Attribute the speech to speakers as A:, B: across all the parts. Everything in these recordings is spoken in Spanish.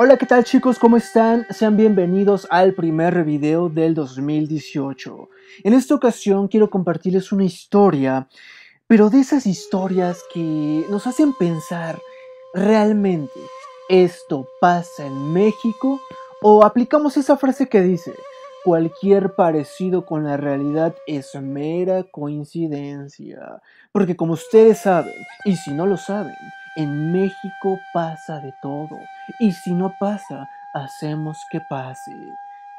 A: Hola, ¿qué tal chicos? ¿Cómo están? Sean bienvenidos al primer video del 2018. En esta ocasión quiero compartirles una historia, pero de esas historias que nos hacen pensar, ¿realmente esto pasa en México? ¿O aplicamos esa frase que dice, cualquier parecido con la realidad es mera coincidencia? Porque como ustedes saben, y si no lo saben, en México pasa de todo. Y si no pasa, hacemos que pase.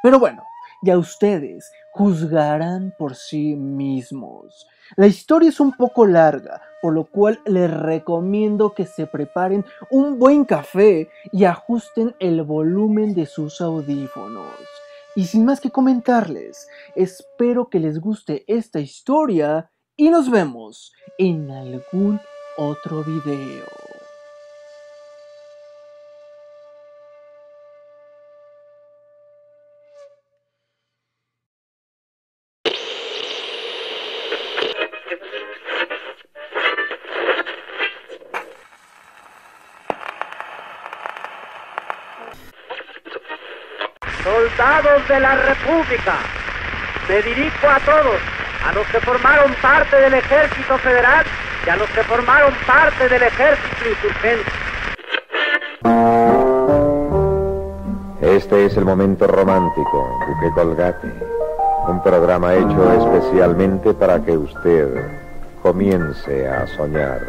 A: Pero bueno, ya ustedes juzgarán por sí mismos. La historia es un poco larga, por lo cual les recomiendo que se preparen un buen café y ajusten el volumen de sus audífonos. Y sin más que comentarles, espero que les guste esta historia y nos vemos en algún otro video.
B: Soldados de la República, me dirijo a todos, a los que formaron parte del Ejército Federal y a los que formaron parte del Ejército Insurgente.
C: Este es el momento romántico, Duque Colgate, un programa hecho especialmente para que usted comience a soñar.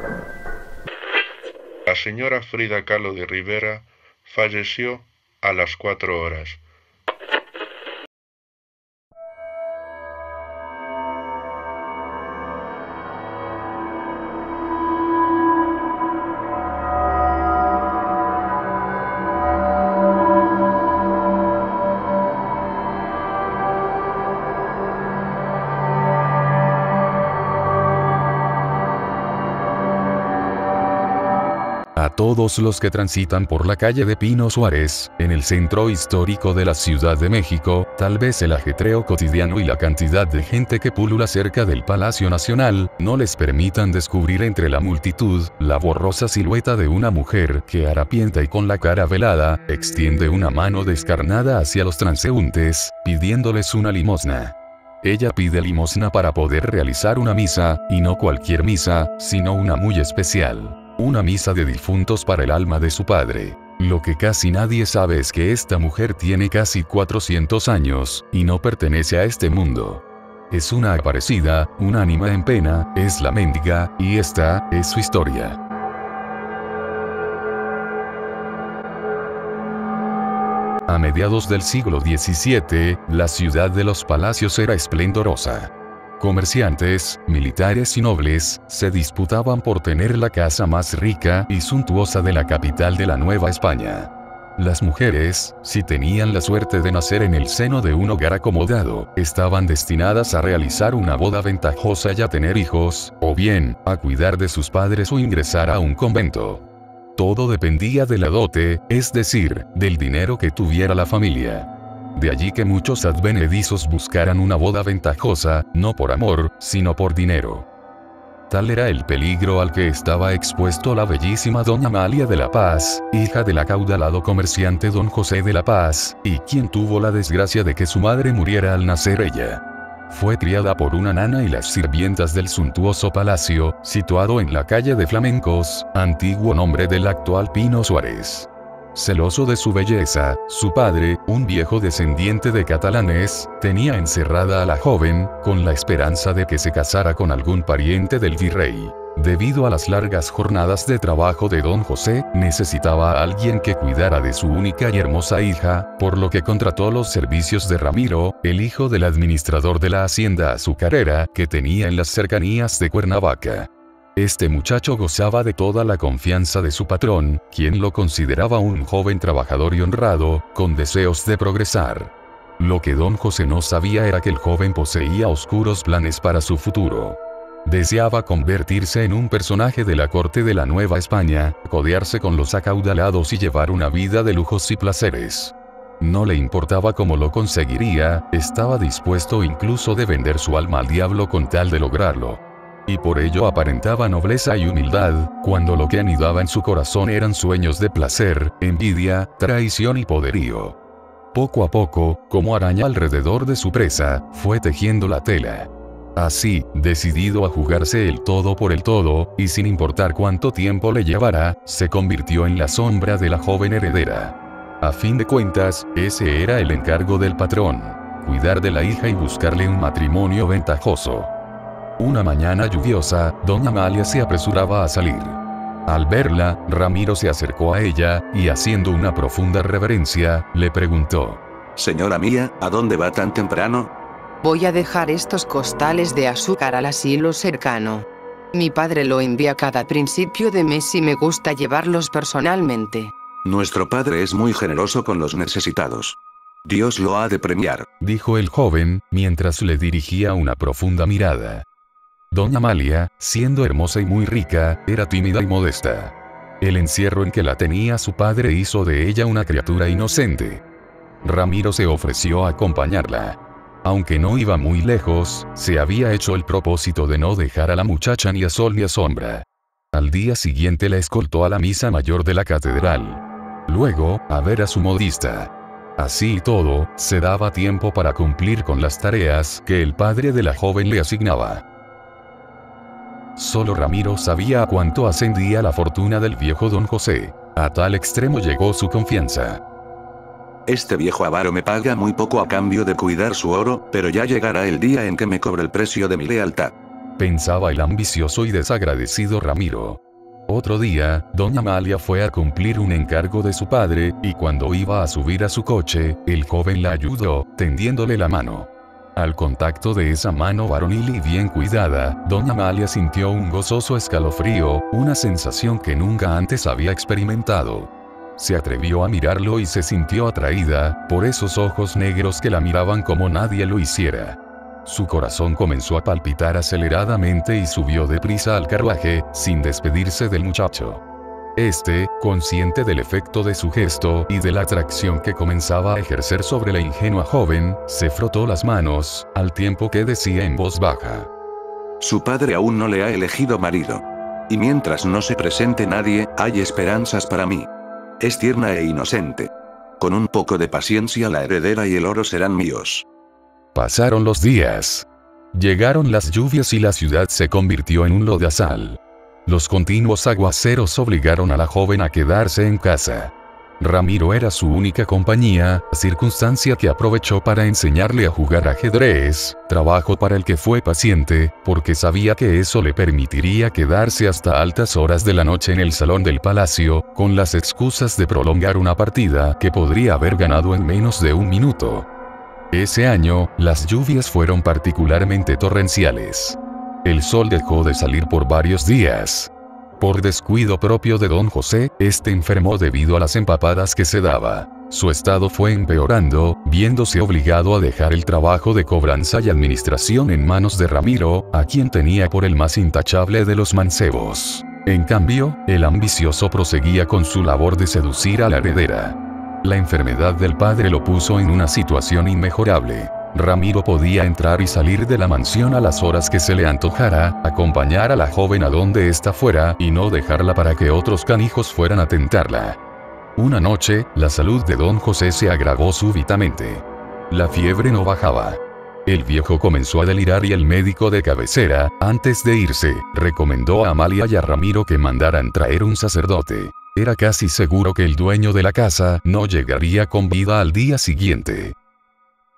D: La señora Frida Kahlo de Rivera falleció a las 4 horas.
E: A todos los que transitan por la calle de Pino Suárez, en el centro histórico de la Ciudad de México, tal vez el ajetreo cotidiano y la cantidad de gente que pulula cerca del Palacio Nacional, no les permitan descubrir entre la multitud, la borrosa silueta de una mujer que harapienta y con la cara velada, extiende una mano descarnada hacia los transeúntes, pidiéndoles una limosna. Ella pide limosna para poder realizar una misa, y no cualquier misa, sino una muy especial. Una misa de difuntos para el alma de su padre. Lo que casi nadie sabe es que esta mujer tiene casi 400 años, y no pertenece a este mundo. Es una aparecida, un ánima en pena, es la mendiga, y esta es su historia. A mediados del siglo XVII, la ciudad de los palacios era esplendorosa. Comerciantes, militares y nobles, se disputaban por tener la casa más rica y suntuosa de la capital de la Nueva España. Las mujeres, si tenían la suerte de nacer en el seno de un hogar acomodado, estaban destinadas a realizar una boda ventajosa y a tener hijos, o bien, a cuidar de sus padres o ingresar a un convento. Todo dependía de la dote, es decir, del dinero que tuviera la familia. De allí que muchos advenedizos buscaran una boda ventajosa, no por amor, sino por dinero. Tal era el peligro al que estaba expuesto la bellísima doña Amalia de la Paz, hija del acaudalado comerciante don José de la Paz, y quien tuvo la desgracia de que su madre muriera al nacer ella. Fue criada por una nana y las sirvientas del suntuoso palacio, situado en la calle de Flamencos, antiguo nombre del actual Pino Suárez. Celoso de su belleza, su padre, un viejo descendiente de catalanes, tenía encerrada a la joven, con la esperanza de que se casara con algún pariente del virrey. Debido a las largas jornadas de trabajo de don José, necesitaba a alguien que cuidara de su única y hermosa hija, por lo que contrató los servicios de Ramiro, el hijo del administrador de la hacienda azucarera, que tenía en las cercanías de Cuernavaca. Este muchacho gozaba de toda la confianza de su patrón, quien lo consideraba un joven trabajador y honrado, con deseos de progresar. Lo que don José no sabía era que el joven poseía oscuros planes para su futuro. Deseaba convertirse en un personaje de la corte de la Nueva España, codearse con los acaudalados y llevar una vida de lujos y placeres. No le importaba cómo lo conseguiría, estaba dispuesto incluso de vender su alma al diablo con tal de lograrlo. y por ello aparentaba nobleza y humildad, cuando lo que anidaba en su corazón eran sueños de placer, envidia, traición y poderío. Poco a poco, como araña alrededor de su presa, fue tejiendo la tela. Así, decidido a jugarse el todo por el todo, y sin importar cuánto tiempo le llevara, se convirtió en la sombra de la joven heredera. A fin de cuentas, ese era el encargo del patrón: cuidar de la hija y buscarle un matrimonio ventajoso. Una mañana lluviosa, doña Amalia se apresuraba a salir. Al verla, Ramiro se acercó a ella, y haciendo una profunda reverencia, le preguntó:
F: Señora mía, ¿a dónde va tan temprano?
G: Voy a dejar estos costales de azúcar al asilo cercano. Mi padre lo envía cada principio de mes y me gusta llevarlos personalmente.
F: Nuestro padre es muy generoso con los necesitados. Dios lo ha de premiar,
E: dijo el joven, mientras le dirigía una profunda mirada. Doña Amalia, siendo hermosa y muy rica, era tímida y modesta. El encierro en que la tenía su padre hizo de ella una criatura inocente. Ramiro se ofreció a acompañarla. Aunque no iba muy lejos, se había hecho el propósito de no dejar a la muchacha ni a sol ni a sombra. Al día siguiente la escoltó a la misa mayor de la catedral. Luego, a ver a su modista. Así y todo, se daba tiempo para cumplir con las tareas que el padre de la joven le asignaba. Solo Ramiro sabía a cuánto ascendía la fortuna del viejo don José. A tal extremo llegó su confianza.
F: Este viejo avaro me paga muy poco a cambio de cuidar su oro, pero ya llegará el día en que me cobre el precio de mi lealtad,
E: pensaba el ambicioso y desagradecido Ramiro. Otro día, doña Amalia fue a cumplir un encargo de su padre, y cuando iba a subir a su coche, el joven la ayudó, tendiéndole la mano. Al contacto de esa mano varonil y bien cuidada, doña Amalia sintió un gozoso escalofrío, una sensación que nunca antes había experimentado. Se atrevió a mirarlo y se sintió atraída por esos ojos negros que la miraban como nadie lo hiciera. Su corazón comenzó a palpitar aceleradamente y subió deprisa al carruaje, sin despedirse del muchacho. Este, consciente del efecto de su gesto y de la atracción que comenzaba a ejercer sobre la ingenua joven, se frotó las manos, al tiempo que decía en voz baja:
F: Su padre aún no le ha elegido marido. Y mientras no se presente nadie, hay esperanzas para mí. Es tierna e inocente. Con un poco de paciencia la heredera y el oro serán míos.
E: Pasaron los días. Llegaron las lluvias y la ciudad se convirtió en un lodazal. Los continuos aguaceros obligaron a la joven a quedarse en casa. Ramiro era su única compañía, circunstancia que aprovechó para enseñarle a jugar ajedrez, trabajo para el que fue paciente, porque sabía que eso le permitiría quedarse hasta altas horas de la noche en el salón del palacio, con las excusas de prolongar una partida que podría haber ganado en menos de un minuto. Ese año, las lluvias fueron particularmente torrenciales. El sol dejó de salir por varios días. Por descuido propio de don José, este enfermó debido a las empapadas que se daba. Su estado fue empeorando, viéndose obligado a dejar el trabajo de cobranza y administración en manos de Ramiro, a quien tenía por el más intachable de los mancebos. En cambio, el ambicioso proseguía con su labor de seducir a la heredera. La enfermedad del padre lo puso en una situación inmejorable. Ramiro podía entrar y salir de la mansión a las horas que se le antojara, acompañar a la joven a donde ésta fuera y no dejarla para que otros canijos fueran a tentarla. Una noche, la salud de don José se agravó súbitamente. La fiebre no bajaba. El viejo comenzó a delirar y el médico de cabecera, antes de irse, recomendó a Amalia y a Ramiro que mandaran traer un sacerdote. Era casi seguro que el dueño de la casa no llegaría con vida al día siguiente.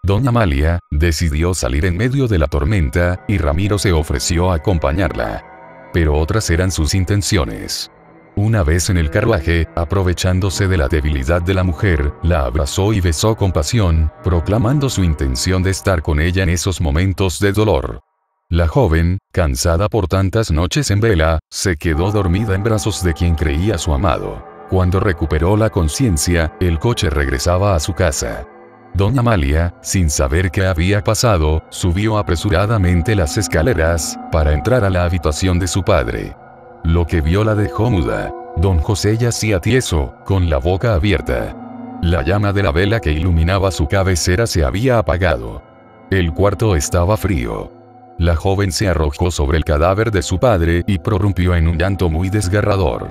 E: Doña Amalia decidió salir en medio de la tormenta, y Ramiro se ofreció a acompañarla. Pero otras eran sus intenciones. Una vez en el carruaje, aprovechándose de la debilidad de la mujer, la abrazó y besó con pasión, proclamando su intención de estar con ella en esos momentos de dolor. La joven, cansada por tantas noches en vela, se quedó dormida en brazos de quien creía su amado. Cuando recuperó la conciencia, el coche regresaba a su casa. Doña Amalia, sin saber qué había pasado, subió apresuradamente las escaleras, para entrar a la habitación de su padre. Lo que vio la dejó muda. Don José yacía tieso, con la boca abierta. La llama de la vela que iluminaba su cabecera se había apagado. El cuarto estaba frío. La joven se arrojó sobre el cadáver de su padre y prorrumpió en un llanto muy desgarrador.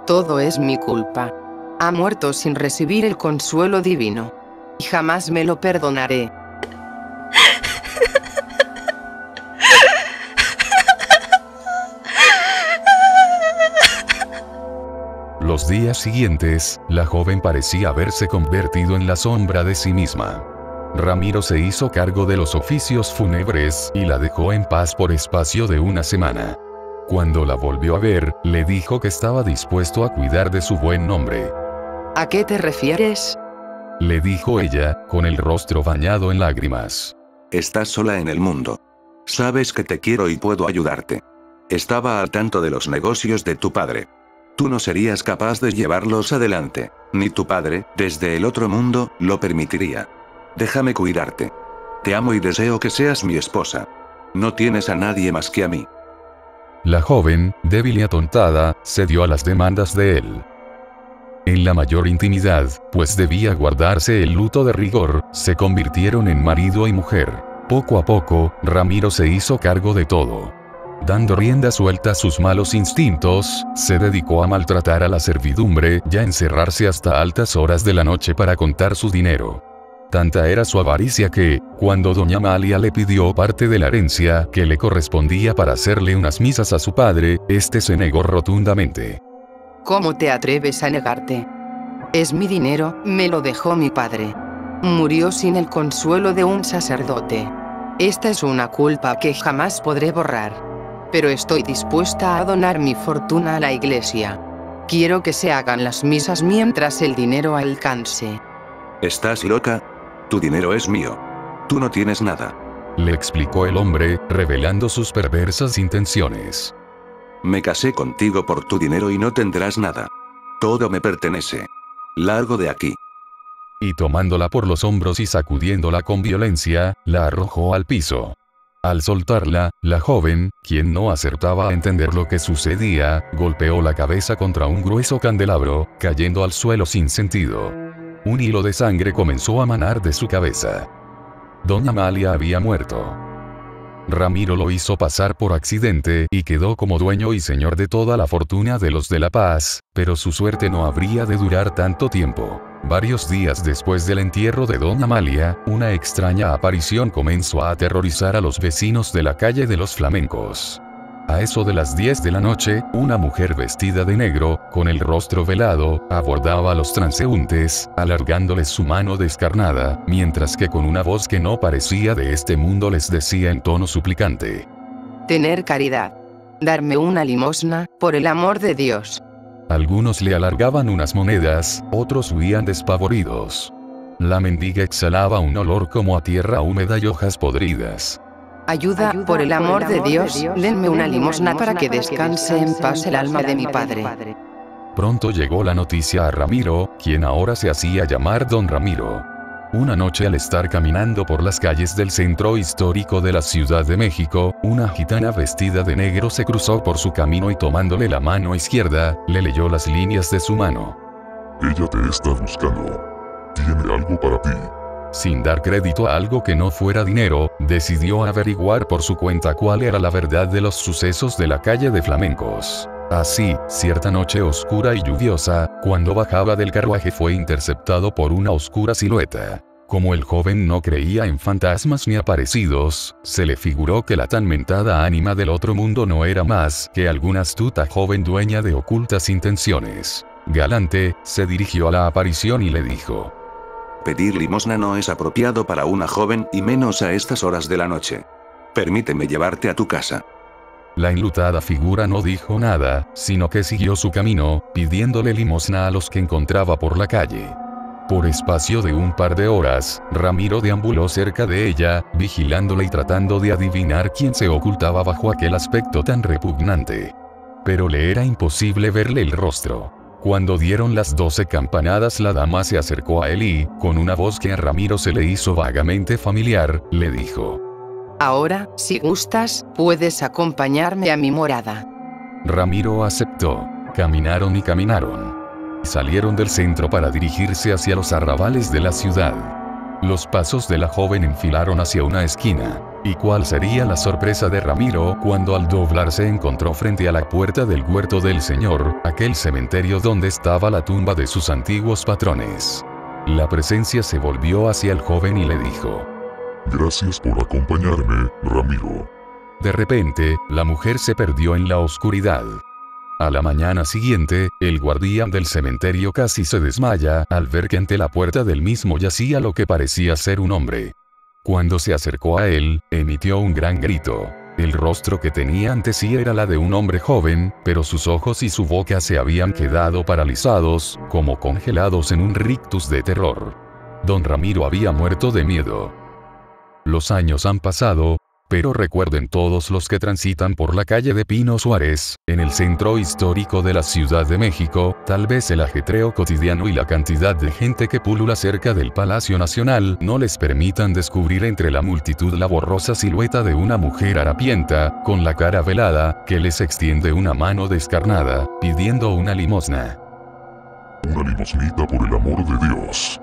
G: Todo es mi culpa. Ha muerto sin recibir el consuelo divino. Y jamás me lo perdonaré.
E: Los días siguientes, la joven parecía haberse convertido en la sombra de sí misma. Ramiro se hizo cargo de los oficios fúnebres y la dejó en paz por espacio de una semana. Cuando la volvió a ver, le dijo que estaba dispuesto a cuidar de su buen nombre.
G: ¿A qué te refieres?
E: Le dijo ella, con el rostro bañado en lágrimas.
F: Estás sola en el mundo. Sabes que te quiero y puedo ayudarte. Estaba al tanto de los negocios de tu padre. Tú no serías capaz de llevarlos adelante, ni tu padre, desde el otro mundo, lo permitiría. Déjame cuidarte. Te amo y deseo que seas mi esposa. No tienes a nadie más que a mí.
E: La joven, débil y atontada, cedió a las demandas de él. En la mayor intimidad, pues debía guardarse el luto de rigor, se convirtieron en marido y mujer. Poco a poco, Ramiro se hizo cargo de todo. Dando rienda suelta a sus malos instintos, se dedicó a maltratar a la servidumbre y a encerrarse hasta altas horas de la noche para contar su dinero. Tanta era su avaricia que, cuando doña Amalia le pidió parte de la herencia que le correspondía para hacerle unas misas a su padre, este se negó rotundamente.
G: ¿Cómo te atreves a negarte? Es mi dinero, me lo dejó mi padre. Murió sin el consuelo de un sacerdote. Esta es una culpa que jamás podré borrar. Pero estoy dispuesta a donar mi fortuna a la iglesia. Quiero que se hagan las misas mientras el dinero alcance.
F: ¿Estás loca? Tu dinero es mío. Tú no tienes nada.
E: Le explicó el hombre, revelando sus perversas intenciones.
F: Me casé contigo por tu dinero y no tendrás nada. Todo me pertenece. Largo de aquí.
E: Y tomándola por los hombros y sacudiéndola con violencia, la arrojó al piso. Al soltarla, la joven, quien no acertaba a entender lo que sucedía, golpeó la cabeza contra un grueso candelabro, cayendo al suelo sin sentido. Un hilo de sangre comenzó a manar de su cabeza. Doña Amalia había muerto. Ramiro lo hizo pasar por accidente y quedó como dueño y señor de toda la fortuna de los de La Paz, pero su suerte no habría de durar tanto tiempo. Varios días después del entierro de doña Amalia, una extraña aparición comenzó a aterrorizar a los vecinos de la calle de los Flamencos. A eso de las 10 de la noche, una mujer vestida de negro, con el rostro velado, abordaba a los transeúntes, alargándoles su mano descarnada, mientras que con una voz que no parecía de este mundo les decía en tono suplicante:
G: Tener caridad. Darme una limosna, por el amor de Dios.
E: Algunos le alargaban unas monedas, otros huían despavoridos. La mendiga exhalaba un olor como a tierra húmeda y hojas podridas.
G: Ayuda, por el amor de Dios, denme una limosna para que descanse en paz el alma de mi padre.
E: Pronto llegó la noticia a Ramiro, quien ahora se hacía llamar Don Ramiro. Una noche al estar caminando por las calles del centro histórico de la Ciudad de México, una gitana vestida de negro se cruzó por su camino y tomándole la mano izquierda, le leyó las líneas de su mano.
H: Ella te está buscando. Tiene algo para ti.
E: Sin dar crédito a algo que no fuera dinero, decidió averiguar por su cuenta cuál era la verdad de los sucesos de la calle de Flamencos. Así, cierta noche oscura y lluviosa, cuando bajaba del carruaje fue interceptado por una oscura silueta. Como el joven no creía en fantasmas ni aparecidos, se le figuró que la tan mentada ánima del otro mundo no era más que alguna astuta joven dueña de ocultas intenciones. Galante, se dirigió a la aparición y le dijo:
F: Pedir limosna no es apropiado para una joven y menos a estas horas de la noche. Permíteme llevarte a tu casa.
E: La enlutada figura no dijo nada, sino que siguió su camino, pidiéndole limosna a los que encontraba por la calle. Por espacio de un par de horas, Ramiro deambuló cerca de ella, vigilándola y tratando de adivinar quién se ocultaba bajo aquel aspecto tan repugnante. Pero le era imposible verle el rostro. Cuando dieron las 12 campanadas, la dama se acercó a él y, con una voz que a Ramiro se le hizo vagamente familiar, le dijo:
G: Ahora, si gustas, puedes acompañarme a mi morada.
E: Ramiro aceptó. Caminaron y caminaron. Salieron del centro para dirigirse hacia los arrabales de la ciudad. Los pasos de la joven enfilaron hacia una esquina. ¿Y cuál sería la sorpresa de Ramiro cuando al doblar se encontró frente a la puerta del huerto del Señor, aquel cementerio donde estaba la tumba de sus antiguos patrones? La presencia se volvió hacia el joven y le dijo:
H: Gracias por acompañarme, Ramiro.
E: De repente, la mujer se perdió en la oscuridad. A la mañana siguiente, el guardián del cementerio casi se desmaya al ver que ante la puerta del mismo yacía lo que parecía ser un hombre. Cuando se acercó a él, emitió un gran grito. El rostro que tenía ante sí era la de un hombre joven, pero sus ojos y su boca se habían quedado paralizados, como congelados en un rictus de terror. Don Ramiro había muerto de miedo. Los años han pasado, pero recuerden todos los que transitan por la calle de Pino Suárez, en el centro histórico de la Ciudad de México, tal vez el ajetreo cotidiano y la cantidad de gente que pulula cerca del Palacio Nacional no les permitan descubrir entre la multitud la borrosa silueta de una mujer harapienta, con la cara velada, que les extiende una mano descarnada, pidiendo una limosna.
H: Una limosnita por el amor de Dios.